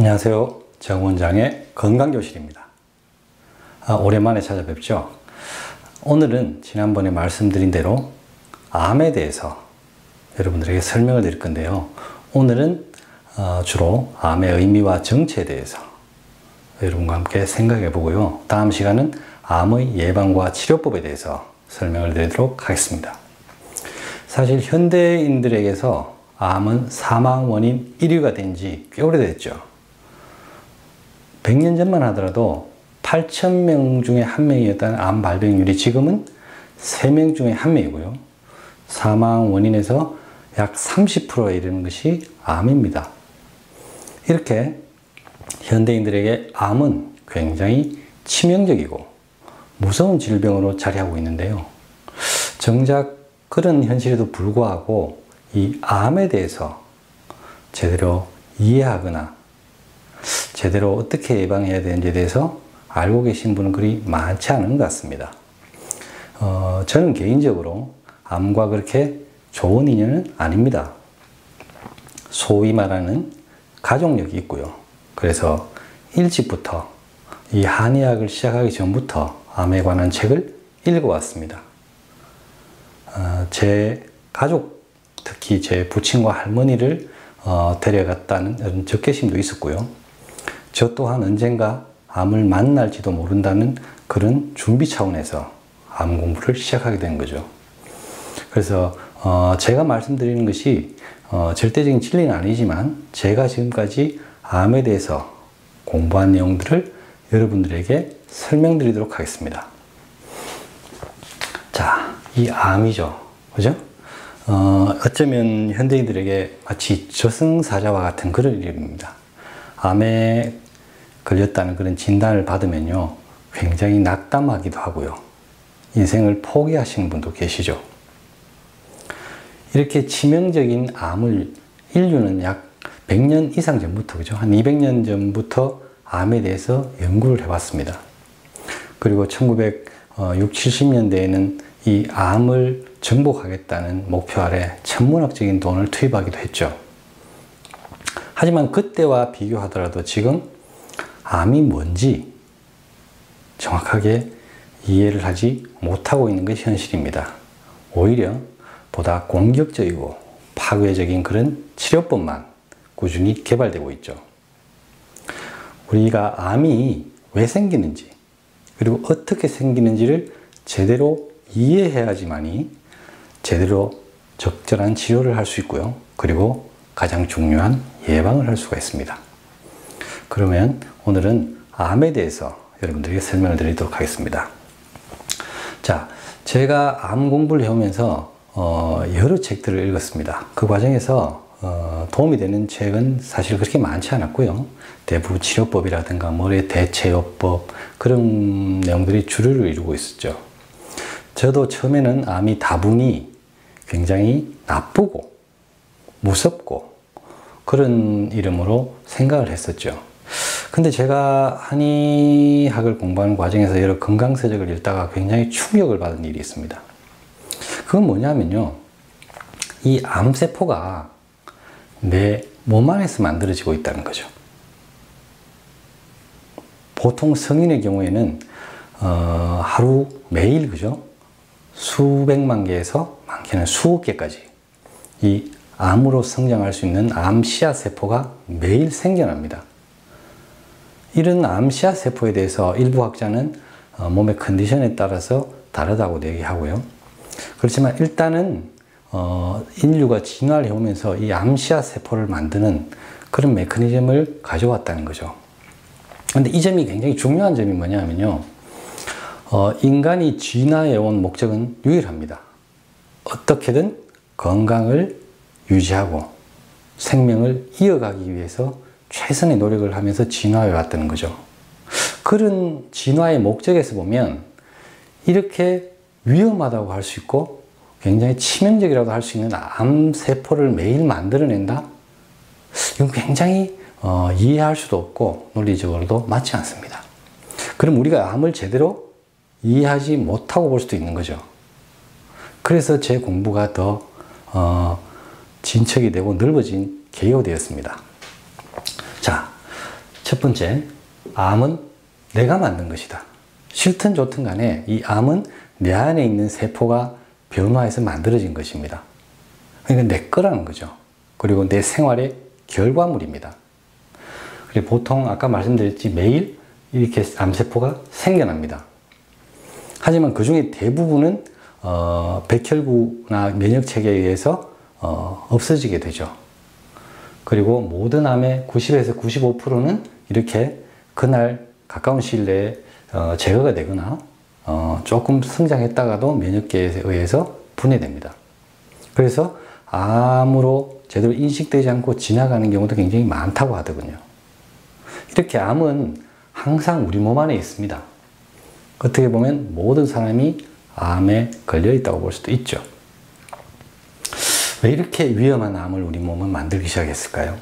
안녕하세요. 정원장의 건강교실입니다. 오랜만에 찾아뵙죠. 오늘은 지난번에 말씀드린 대로 암에 대해서 여러분들에게 설명을 드릴 건데요. 오늘은 주로 암의 의미와 정체에 대해서 여러분과 함께 생각해 보고요. 다음 시간은 암의 예방과 치료법에 대해서 설명을 드리도록 하겠습니다. 사실 현대인들에게서 암은 사망 원인 1위가 된 지 꽤 오래됐죠. 100년 전만 하더라도 8,000명 중에 1명이었다는 암 발병률이 지금은 3명 중에 1명이고요. 사망 원인에서 약 30%에 이르는 것이 암입니다. 이렇게 현대인들에게 암은 굉장히 치명적이고 무서운 질병으로 자리하고 있는데요. 정작 그런 현실에도 불구하고 이 암에 대해서 제대로 이해하거나 제대로 어떻게 예방해야 되는지에 대해서 알고 계신 분은 그리 많지 않은 것 같습니다. 저는 개인적으로 암과 그렇게 좋은 인연은 아닙니다. 소위 말하는 가족력이 있고요. 그래서 일찍부터 이 한의학을 시작하기 전부터 암에 관한 책을 읽어왔습니다. 제 가족, 특히 제 부친과 할머니를 데려갔다는 적개심도 있었고요. 저 또한 언젠가 암을 만날지도 모른다는 그런 준비 차원에서 암 공부를 시작하게 된 거죠. 그래서 제가 말씀드리는 것이 절대적인 진리는 아니지만 제가 지금까지 암에 대해서 공부한 내용들을 여러분들에게 설명드리도록 하겠습니다. 자, 이 암이죠. 그죠? 어쩌면 현대인들에게 마치 저승사자와 같은 그런 이름입니다. 암에 걸렸다는 그런 진단을 받으면요, 굉장히 낙담하기도 하고요. 인생을 포기하시는 분도 계시죠. 이렇게 치명적인 암을 인류는 약 100년 이상 전부터, 그죠? 한 200년 전부터 암에 대해서 연구를 해왔습니다. 그리고 1960, 70년대에는 이 암을 정복하겠다는 목표 아래 천문학적인 돈을 투입하기도 했죠. 하지만 그때와 비교하더라도 지금 암이 뭔지 정확하게 이해를 하지 못하고 있는 것이 현실입니다. 오히려 보다 공격적이고 파괴적인 그런 치료법만 꾸준히 개발되고 있죠. 우리가 암이 왜 생기는지, 그리고 어떻게 생기는지를 제대로 이해해야지만이 제대로 적절한 치료를 할 수 있고요. 그리고 가장 중요한 예방을 할 수가 있습니다. 그러면 오늘은 암에 대해서 여러분들에게 설명을 드리도록 하겠습니다. 자, 제가 암 공부를 해오면서 여러 책들을 읽었습니다. 그 과정에서 도움이 되는 책은 사실 그렇게 많지 않았고요. 대부분 치료법이라든가 머리 대체요법, 그런 내용들이 주류를 이루고 있었죠. 저도 처음에는 암이 다분히 굉장히 나쁘고 무섭고 그런 이름으로 생각을 했었죠. 근데 제가 한의학을 공부하는 과정에서 여러 건강서적을 읽다가 굉장히 충격을 받은 일이 있습니다. 그건 뭐냐면요, 이 암세포가 내 몸 안에서 만들어지고 있다는 거죠. 보통 성인의 경우에는 하루 매일, 그죠? 수백만 개에서 많게는 수억 개까지 이 암으로 성장할 수 있는 암 씨앗 세포가 매일 생겨납니다. 이런 암 씨앗 세포에 대해서 일부 학자는 몸의 컨디션에 따라서 다르다고 얘기하고요. 그렇지만 일단은 인류가 진화를 해오면서 이 암 씨앗 세포를 만드는 그런 메커니즘을 가져왔다는 거죠. 근데 이 점이 굉장히 중요한 점이 뭐냐면요, 인간이 진화해온 목적은 유일합니다. 어떻게든 건강을 유지하고 생명을 이어가기 위해서 최선의 노력을 하면서 진화해 왔다는 거죠. 그런 진화의 목적에서 보면 이렇게 위험하다고 할 수 있고 굉장히 치명적이라고 할 수 있는 암세포를 매일 만들어낸다? 이건 굉장히 이해할 수도 없고 논리적으로도 맞지 않습니다. 그럼 우리가 암을 제대로 이해하지 못하고 볼 수도 있는 거죠. 그래서 제 공부가 더 진척이 되고 넓어진 계기가 되었습니다. 자, 첫 번째, 암은 내가 만든 것이다. 싫든 좋든 간에 이 암은 내 안에 있는 세포가 변화해서 만들어진 것입니다. 그러니까 내 거라는 거죠. 그리고 내 생활의 결과물입니다. 그리고 보통 아까 말씀드렸지 매일 이렇게 암세포가 생겨납니다. 하지만 그 중에 대부분은 백혈구나 면역체계에 의해서 없어지게 되죠. 그리고 모든 암의 90에서 95%는 이렇게 그날 가까운 시일 내에 제거가 되거나 조금 성장했다가도 면역계에 의해서 분해됩니다. 그래서 암으로 제대로 인식되지 않고 지나가는 경우도 굉장히 많다고 하더군요. 이렇게 암은 항상 우리 몸 안에 있습니다. 어떻게 보면 모든 사람이 암에 걸려 있다고 볼 수도 있죠. 왜 이렇게 위험한 암을 우리 몸은 만들기 시작했을까요?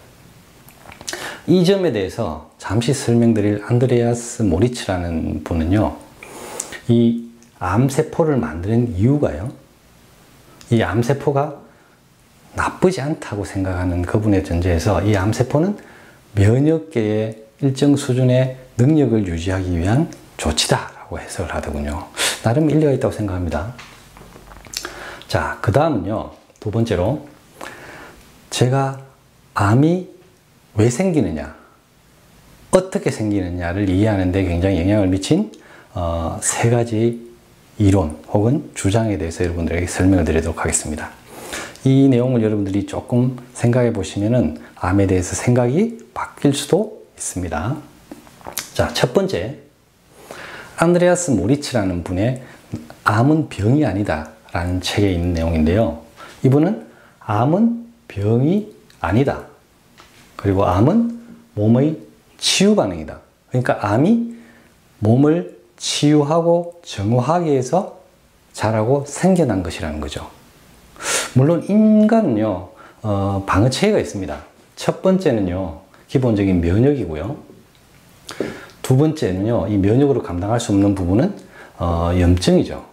이 점에 대해서 잠시 설명드릴 안드레아스 모리츠라는 분은요, 이 암세포를 만드는 이유가요, 이 암세포가 나쁘지 않다고 생각하는 그분의 전제에서 이 암세포는 면역계의 일정 수준의 능력을 유지하기 위한 조치다라고 해석을 하더군요. 나름 일리가 있다고 생각합니다. 자, 그 다음은요, 두 번째로 제가 암이 왜 생기느냐, 어떻게 생기느냐를 이해하는 데 굉장히 영향을 미친 세 가지 이론 혹은 주장에 대해서 여러분들에게 설명을 드리도록 하겠습니다. 이 내용을 여러분들이 조금 생각해 보시면은 암에 대해서 생각이 바뀔 수도 있습니다. 자, 첫 번째, 안드레아스 모리츠라는 분의 암은 병이 아니다 라는 책에 있는 내용인데요. 이분은 암은 병이 아니다. 그리고 암은 몸의 치유 반응이다. 그러니까 암이 몸을 치유하고 정화하기 위해서 자라고 생겨난 것이라는 거죠. 물론 인간은요, 방어체계가 있습니다. 첫 번째는요, 기본적인 면역이고요. 두 번째는요, 이 면역으로 감당할 수 없는 부분은 염증이죠.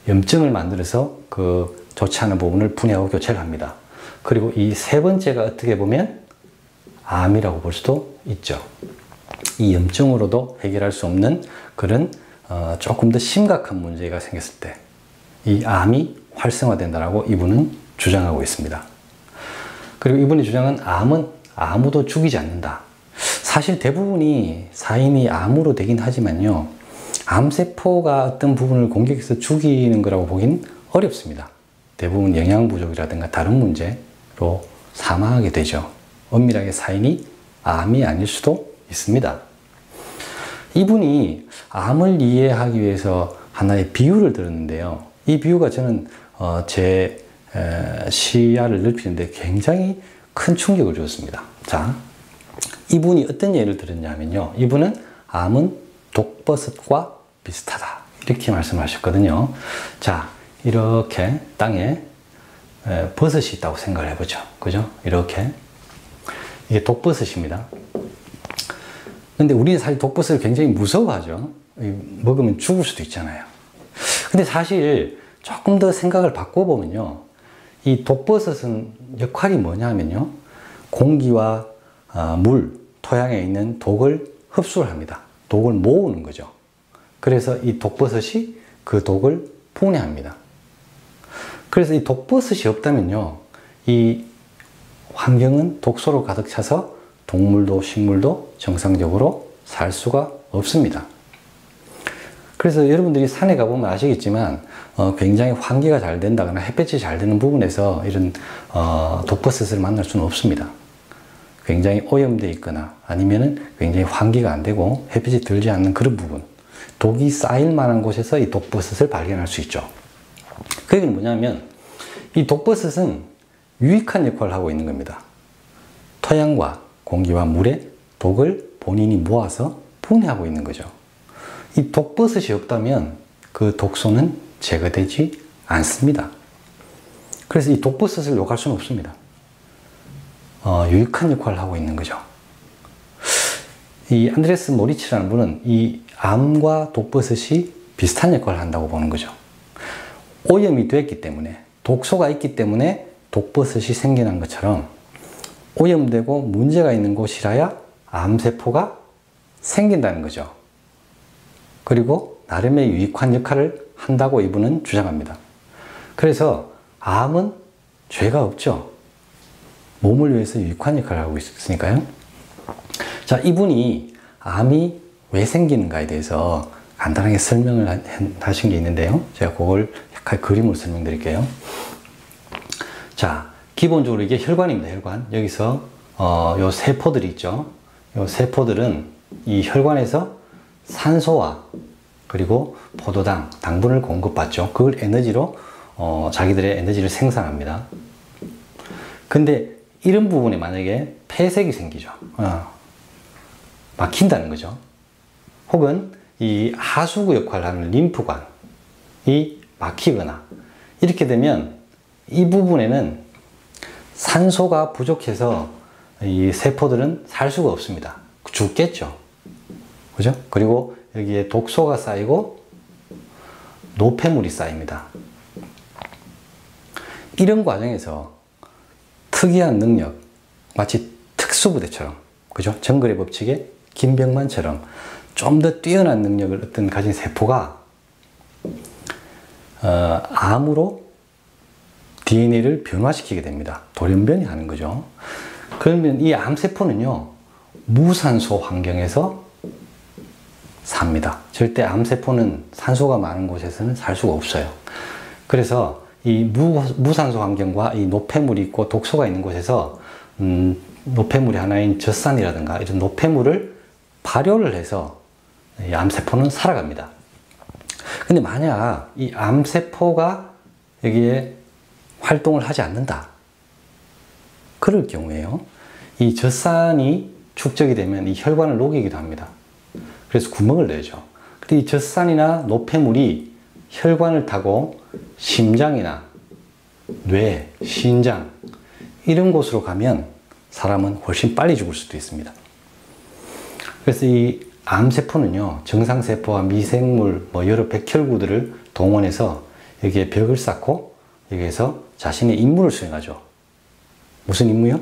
염증을 만들어서 그 좋지 않은 부분을 분해하고 교체를 합니다. 그리고 이 세 번째가 어떻게 보면 암이라고 볼 수도 있죠. 이 염증으로도 해결할 수 없는 그런 조금 더 심각한 문제가 생겼을 때 이 암이 활성화된다라고 이분은 주장하고 있습니다. 그리고 이분의 주장은 암은 아무도 죽이지 않는다. 사실 대부분이 사인이 암으로 되긴 하지만요, 암세포가 어떤 부분을 공격해서 죽이는 거라고 보긴 어렵습니다. 대부분 영양 부족이라든가 다른 문제로 사망하게 되죠. 엄밀하게 사인이 암이 아닐 수도 있습니다. 이분이 암을 이해하기 위해서 하나의 비유를 들었는데요. 이 비유가 저는 제 시야를 넓히는데 굉장히 큰 충격을 주었습니다. 자, 이분이 어떤 예를 들었냐면요, 이분은 암은 독버섯과 비슷하다 이렇게 말씀하셨거든요. 자, 이렇게 땅에 버섯이 있다고 생각을 해보죠. 그죠? 이렇게 이게 독버섯입니다. 근데 우리는 사실 독버섯을 굉장히 무서워하죠. 먹으면 죽을 수도 있잖아요. 근데 사실 조금 더 생각을 바꿔보면요, 이 독버섯은 역할이 뭐냐면요, 공기와 물, 토양에 있는 독을 흡수를 합니다. 독을 모으는 거죠. 그래서 이 독버섯이 그 독을 분해합니다. 그래서 이 독버섯이 없다면요, 이 환경은 독소로 가득 차서 동물도 식물도 정상적으로 살 수가 없습니다. 그래서 여러분들이 산에 가보면 아시겠지만 굉장히 환기가 잘 된다거나 햇볕이 잘 되는 부분에서 이런 독버섯을 만날 수는 없습니다. 굉장히 오염되어 있거나 아니면은 굉장히 환기가 안 되고 햇빛이 들지 않는 그런 부분, 독이 쌓일 만한 곳에서 이 독버섯을 발견할 수 있죠. 그 얘기는 뭐냐면 이 독버섯은 유익한 역할을 하고 있는 겁니다. 토양과 공기와 물에 독을 본인이 모아서 분해하고 있는 거죠. 이 독버섯이 없다면 그 독소는 제거되지 않습니다. 그래서 이 독버섯을 욕할 수는 없습니다. 유익한 역할을 하고 있는 거죠. 이 안드레스 모리츠라는 분은 이 암과 독버섯이 비슷한 역할을 한다고 보는 거죠. 오염이 됐기 때문에, 독소가 있기 때문에 독버섯이 생겨난 것처럼 오염되고 문제가 있는 곳이라야 암세포가 생긴다는 거죠. 그리고 나름의 유익한 역할을 한다고 이분은 주장합니다. 그래서 암은 죄가 없죠. 몸을 위해서 유익한 역할을 하고 있으니까요. 자, 이분이 암이 왜 생기는가에 대해서 간단하게 설명을 하신 게 있는데요. 제가 그걸 약간 그림으로 설명드릴게요. 자, 기본적으로 이게 혈관입니다. 혈관. 여기서 요 세포들이 있죠. 요 세포들은 이 혈관에서 산소와 그리고 포도당, 당분을 공급받죠. 그걸 에너지로 자기들의 에너지를 생산합니다. 근데 이런 부분에 만약에 폐색이 생기죠. 막힌다는 거죠. 혹은 이 하수구 역할을 하는 림프관이 막히거나 이렇게 되면 이 부분에는 산소가 부족해서 이 세포들은 살 수가 없습니다. 죽겠죠. 그죠? 그리고 여기에 독소가 쌓이고 노폐물이 쌓입니다. 이런 과정에서 특이한 능력, 마치 특수부대처럼, 그죠? 정글의 법칙의 김병만처럼 좀 더 뛰어난 능력을 가진 세포가 암으로 DNA를 변화시키게 됩니다. 돌연변이 하는 거죠. 그러면 이 암세포는요, 무산소 환경에서 삽니다. 절대 암세포는 산소가 많은 곳에서는 살 수가 없어요. 그래서 이 무산소 환경과 이 노폐물이 있고 독소가 있는 곳에서 노폐물이 하나인 젖산이라든가 이런 노폐물을 발효를 해서 이 암세포는 살아갑니다. 근데 만약 이 암세포가 여기에 활동을 하지 않는다. 그럴 경우에요, 이 젖산이 축적이 되면 이 혈관을 녹이기도 합니다. 그래서 구멍을 내죠. 근데 이 젖산이나 노폐물이 혈관을 타고 심장이나 뇌, 신장 이런 곳으로 가면 사람은 훨씬 빨리 죽을 수도 있습니다. 그래서 이 암세포는요, 정상세포와 미생물, 여러 백혈구들을 동원해서 여기에 벽을 쌓고 여기에서 자신의 임무를 수행하죠. 무슨 임무요?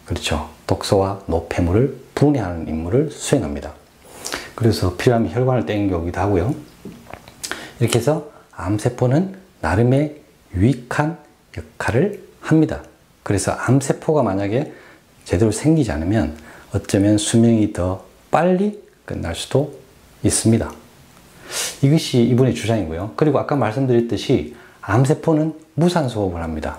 그렇죠. 독소와 노폐물을 분해하는 임무를 수행합니다. 그래서 필요하면 혈관을 땡겨오기도 하고요. 이렇게 해서 암세포는 나름의 유익한 역할을 합니다. 그래서 암세포가 만약에 제대로 생기지 않으면 어쩌면 수명이 더 빨리 끝날 수도 있습니다. 이것이 이분의 주장이고요. 그리고 아까 말씀드렸듯이 암세포는 무산소 호흡을 합니다.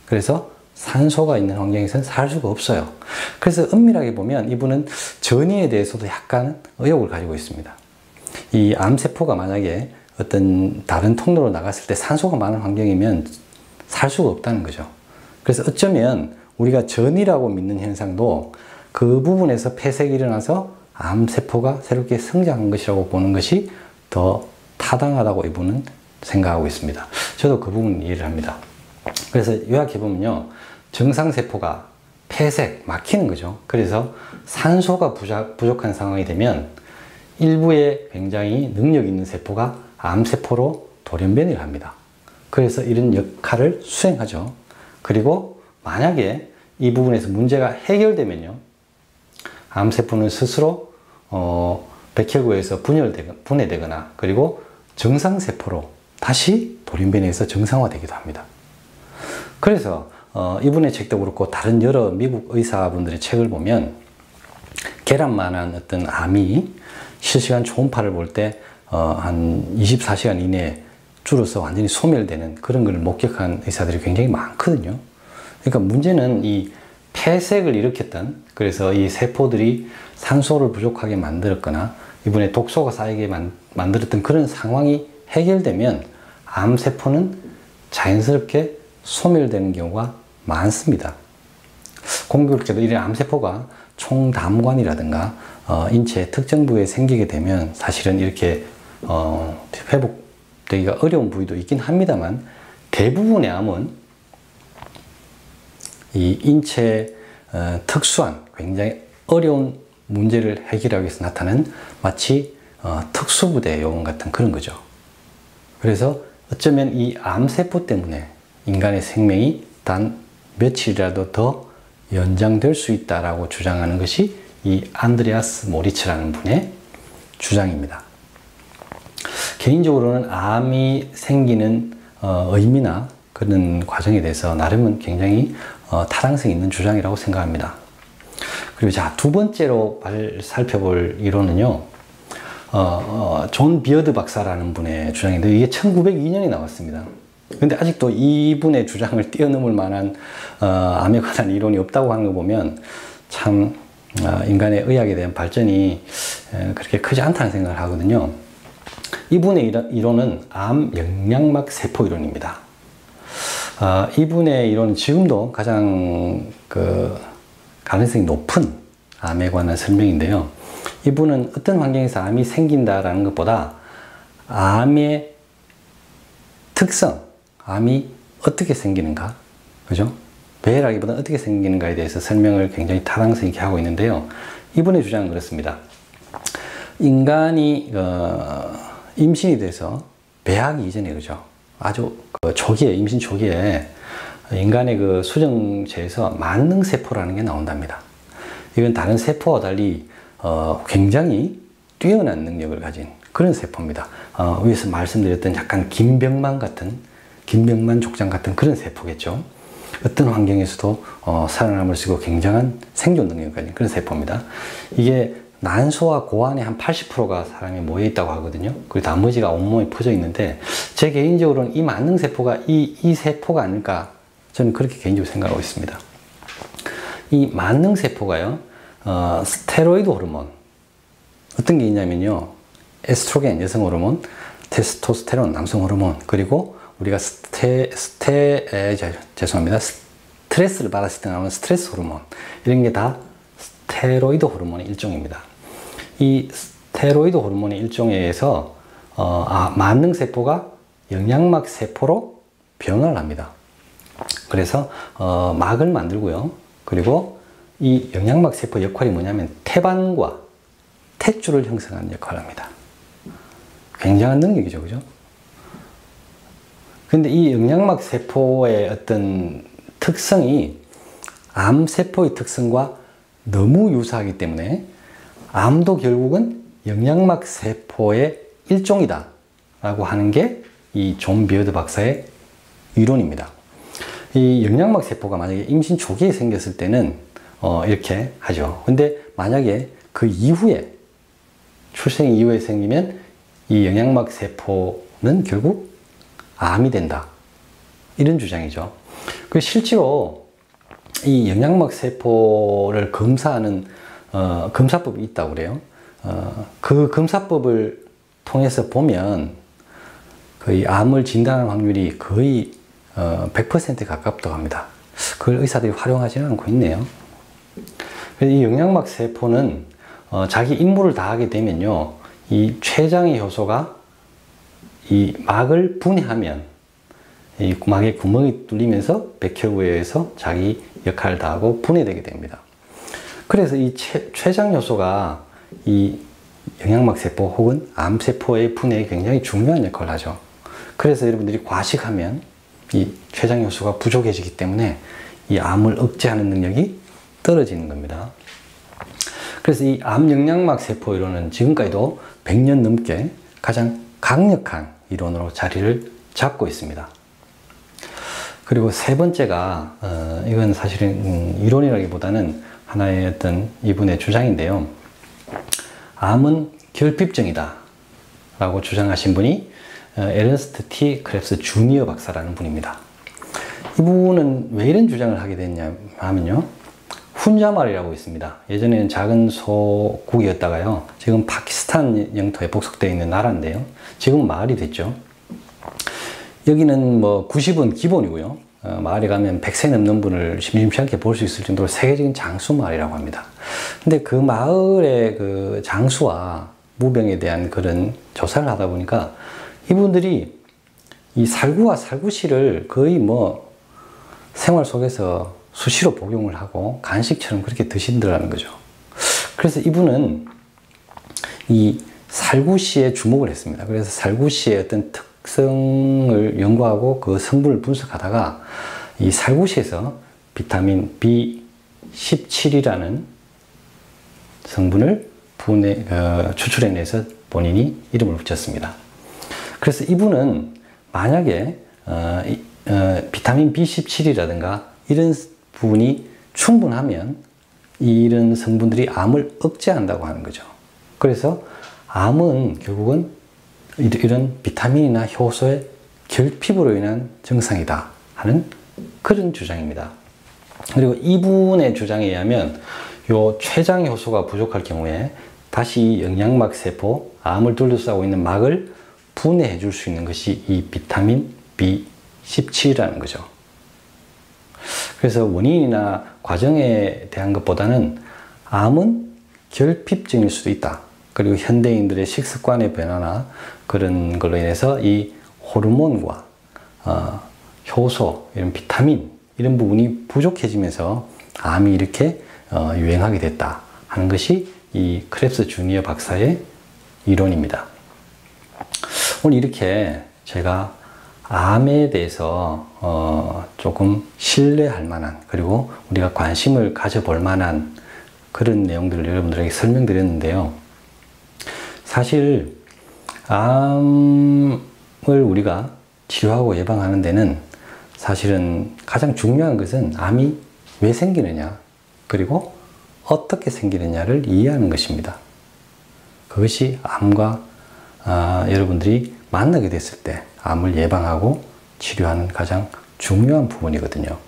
그래서 산소가 있는 환경에서는 살 수가 없어요. 그래서 엄밀하게 보면 이분은 전이에 대해서도 약간 의혹을 가지고 있습니다. 이 암세포가 만약에 어떤 다른 통로로 나갔을 때 산소가 많은 환경이면 살 수가 없다는 거죠. 그래서 어쩌면 우리가 전이라고 믿는 현상도 그 부분에서 폐색이 일어나서 암세포가 새롭게 성장한 것이라고 보는 것이 더 타당하다고 이분은 생각하고 있습니다. 저도 그 부분 이해를 합니다. 그래서 요약해보면요, 정상세포가 폐색, 막히는 거죠. 그래서 산소가 부족한 상황이 되면 일부의 굉장히 능력 있는 세포가 암세포로 돌연변이를 합니다. 그래서 이런 역할을 수행하죠. 그리고 만약에 이 부분에서 문제가 해결되면요, 암세포는 스스로 백혈구에서 분해되거나 그리고 정상세포로 다시 돌연변이해서 정상화되기도 합니다. 그래서 이분의 책도 그렇고 다른 여러 미국 의사분들의 책을 보면 계란만한 어떤 암이 실시간 초음파를 볼 때 한 24시간 이내에 줄어서 완전히 소멸되는 그런 걸 목격한 의사들이 굉장히 많거든요. 그러니까 문제는 이 폐색을 일으켰던, 그래서 이 세포들이 산소를 부족하게 만들었거나 이분의 독소가 쌓이게 만들었던 그런 상황이 해결되면 암세포는 자연스럽게 소멸되는 경우가 많습니다. 공교롭게도 이런 암세포가 총담관이라든가 인체 특정 부위에 생기게 되면 사실은 이렇게 회복되기가 어려운 부위도 있긴 합니다만, 대부분의 암은 이 인체의 특수한 굉장히 어려운 문제를 해결하기 위해서 나타나는 마치 특수부대 요원 같은 그런 거죠. 그래서 어쩌면 이 암세포 때문에 인간의 생명이 단 며칠이라도 더 연장될 수 있다라고 주장하는 것이 이 안드레아스 모리츠라는 분의 주장입니다. 개인적으로는 암이 생기는 의미나 그런 과정에 대해서 나름은 굉장히 타당성 있는 주장이라고 생각합니다. 그리고 자, 두 번째로 살펴볼 이론은요, 존 비어드 박사라는 분의 주장인데 이게 1902년에 나왔습니다. 근데 아직도 이분의 주장을 뛰어넘을 만한 암에 관한 이론이 없다고 하는 거 보면 참 인간의 의학에 대한 발전이 그렇게 크지 않다는 생각을 하거든요. 이분의 이론은 암 영양막 세포 이론입니다. 이분의 이론은 지금도 가장 가능성이 높은 암에 관한 설명인데요. 이분은 어떤 환경에서 암이 생긴다라는 것보다 암의 특성, 암이 어떻게 생기는가, 그죠? 왜라기보다 어떻게 생기는가에 대해서 설명을 굉장히 타당성 있게 하고 있는데요. 이분의 주장은 그렇습니다. 인간이 임신이 돼서 배하기 이전에, 그죠? 아주 초기에, 임신 초기에 인간의 그 수정체에서 만능세포라는 게 나온답니다. 이건 다른 세포와 달리 굉장히 뛰어난 능력을 가진 그런 세포입니다. 위에서 말씀드렸던 약간 김병만 족장 같은 그런 세포겠죠. 어떤 환경에서도 살아남을 수 있고 굉장한 생존 능력을 가진 그런 세포입니다. 이게 난소와 고안의 한 80%가 사람이 모여 있다고 하거든요. 그리고 나머지가 온몸에 퍼져 있는데, 제 개인적으로는 이 만능세포가 이 세포가 아닐까, 저는 그렇게 개인적으로 생각하고 있습니다. 이 만능세포가요, 스테로이드 호르몬, 어떤 게 있냐면요, 에스트로겐 여성 호르몬, 테스토스테론 남성 호르몬, 그리고 우리가 스트레스를 받았을 때 나오는 스트레스 호르몬, 이런 게 다 스테로이드 호르몬의 일종입니다. 이 스테로이드 호르몬의 일종에 의해서 만능세포가 영양막 세포로 변화를 합니다. 그래서 막을 만들고요. 그리고 이 영양막 세포 역할이 뭐냐면 태반과 탯줄을 형성하는 역할을 합니다. 굉장한 능력이죠, 그죠? 근데 이 영양막 세포의 어떤 특성이 암세포의 특성과 너무 유사하기 때문에 암도 결국은 영양막 세포의 일종이다 라고 하는 게 이 존 비어드 박사의 이론입니다. 이 영양막 세포가 만약에 임신 초기에 생겼을 때는 이렇게 하죠. 근데 만약에 그 이후에, 출생 이후에 생기면 이 영양막 세포는 결국 암이 된다, 이런 주장이죠. 그 실제로 이 영양막 세포를 검사하는 검사법이 있다고 그래요. 그 검사법을 통해서 보면 거의 암을 진단하는 확률이 거의 100%에 가깝다고 합니다. 그걸 의사들이 활용하지는 않고 있네요. 이 영양막 세포는 자기 임무를 다하게 되면요, 이 췌장의 효소가 이 막을 분해하면 이 막의 구멍이 뚫리면서 백혈구에 의해서 자기 역할을 다하고 분해되게 됩니다. 그래서 이 췌장 효소가 이 영양막 세포 혹은 암세포의 분해에 굉장히 중요한 역할을 하죠. 그래서 여러분들이 과식하면 이 췌장 효소가 부족해지기 때문에 이 암을 억제하는 능력이 떨어지는 겁니다. 그래서 이 암 영양막 세포 이론은 지금까지도 100년 넘게 가장 강력한 이론으로 자리를 잡고 있습니다. 그리고 세 번째가 이건 사실은 이론이라기보다는 하나의 어떤 이분의 주장인데요. 암은 결핍증이다 라고 주장하신 분이 에른스트 T 크랩스 주니어 박사라는 분입니다. 이분은 왜 이런 주장을 하게 됐냐 하면요, 훈자말이라고 있습니다. 예전에는 작은 소국이었다가요, 지금 파키스탄 영토에 복속되어 있는 나라인데요, 지금은 마을이 됐죠. 여기는 뭐 90은 기본이고요, 마을에 가면 100세 넘는 분을 심심치 않게 볼 수 있을 정도로 세계적인 장수 마을이라고 합니다. 근데 그 마을의 그 장수와 무병에 대한 그런 조사를 하다 보니까 이분들이 이 살구와 살구씨를 거의 뭐 생활 속에서 수시로 복용을 하고 간식처럼 그렇게 드신다는 거죠. 그래서 이분은 이 살구씨에 주목을 했습니다. 그래서 살구씨의 어떤 특성을 연구하고 그 성분을 분석하다가 이 살구씨에서 비타민 B17이라는 성분을 추출해내서 본인이 이름을 붙였습니다. 그래서 이분은 만약에 비타민 B17이라든가 이런 부분이 충분하면 이런 성분들이 암을 억제한다고 하는 거죠. 그래서 암은 결국은 이런 비타민이나 효소의 결핍으로 인한 증상이다 하는 그런 주장입니다. 그리고 이분의 주장에 의하면 요 췌장 효소가 부족할 경우에 다시 영양막 세포, 암을 둘러싸고 있는 막을 분해해 줄 수 있는 것이 이 비타민 B17이라는 거죠. 그래서 원인이나 과정에 대한 것보다는 암은 결핍증일 수도 있다. 그리고 현대인들의 식습관의 변화나 그런 걸로 인해서 이 호르몬과 효소, 이런 비타민 이런 부분이 부족해지면서 암이 이렇게 유행하게 됐다 하는 것이 이 크랩스 주니어 박사의 이론입니다. 오늘 이렇게 제가 암에 대해서 조금 신뢰할 만한, 그리고 우리가 관심을 가져볼 만한 그런 내용들을 여러분들에게 설명드렸는데요. 사실 암을 우리가 치료하고 예방하는 데는 사실은 가장 중요한 것은 암이 왜 생기느냐, 그리고 어떻게 생기느냐를 이해하는 것입니다. 그것이 암과 여러분들이 만나게 됐을 때 암을 예방하고 치료하는 가장 중요한 부분이거든요.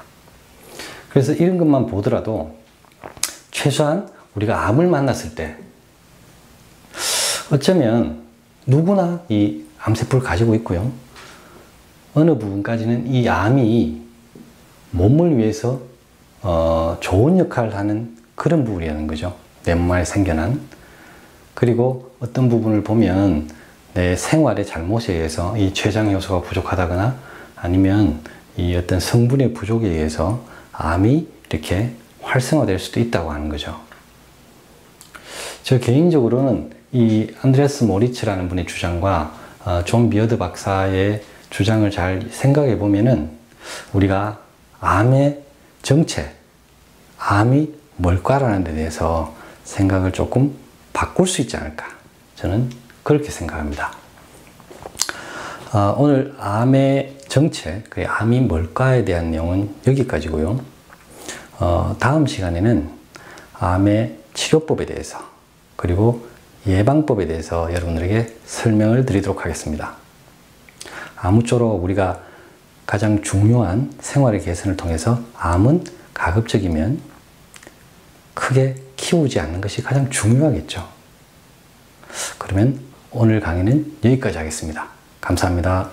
그래서 이런 것만 보더라도 최소한 우리가 암을 만났을 때 어쩌면 누구나 이 암세포를 가지고 있고요. 어느 부분까지는 이 암이 몸을 위해서 좋은 역할을 하는 그런 부분이라는 거죠. 내 몸 안에 생겨난. 그리고 어떤 부분을 보면 내 생활의 잘못에 의해서 이 췌장 효소가 부족하다거나 아니면 이 어떤 성분의 부족에 의해서 암이 이렇게 활성화될 수도 있다고 하는 거죠. 저 개인적으로는 이 안드레아스 모리츠라는 분의 주장과 존 비어드 박사의 주장을 잘 생각해 보면은 우리가 암의 정체, 암이 뭘까라는 데 대해서 생각을 조금 바꿀 수 있지 않을까, 저는 그렇게 생각합니다. 오늘 암의 정체, 암이 뭘까에 대한 내용은 여기까지고요. 다음 시간에는 암의 치료법에 대해서, 그리고 예방법에 대해서 여러분들에게 설명을 드리도록 하겠습니다. 아무쪼록 우리가 가장 중요한 생활의 개선을 통해서 암은 가급적이면 크게 키우지 않는 것이 가장 중요하겠죠. 그러면 오늘 강의는 여기까지 하겠습니다. 감사합니다.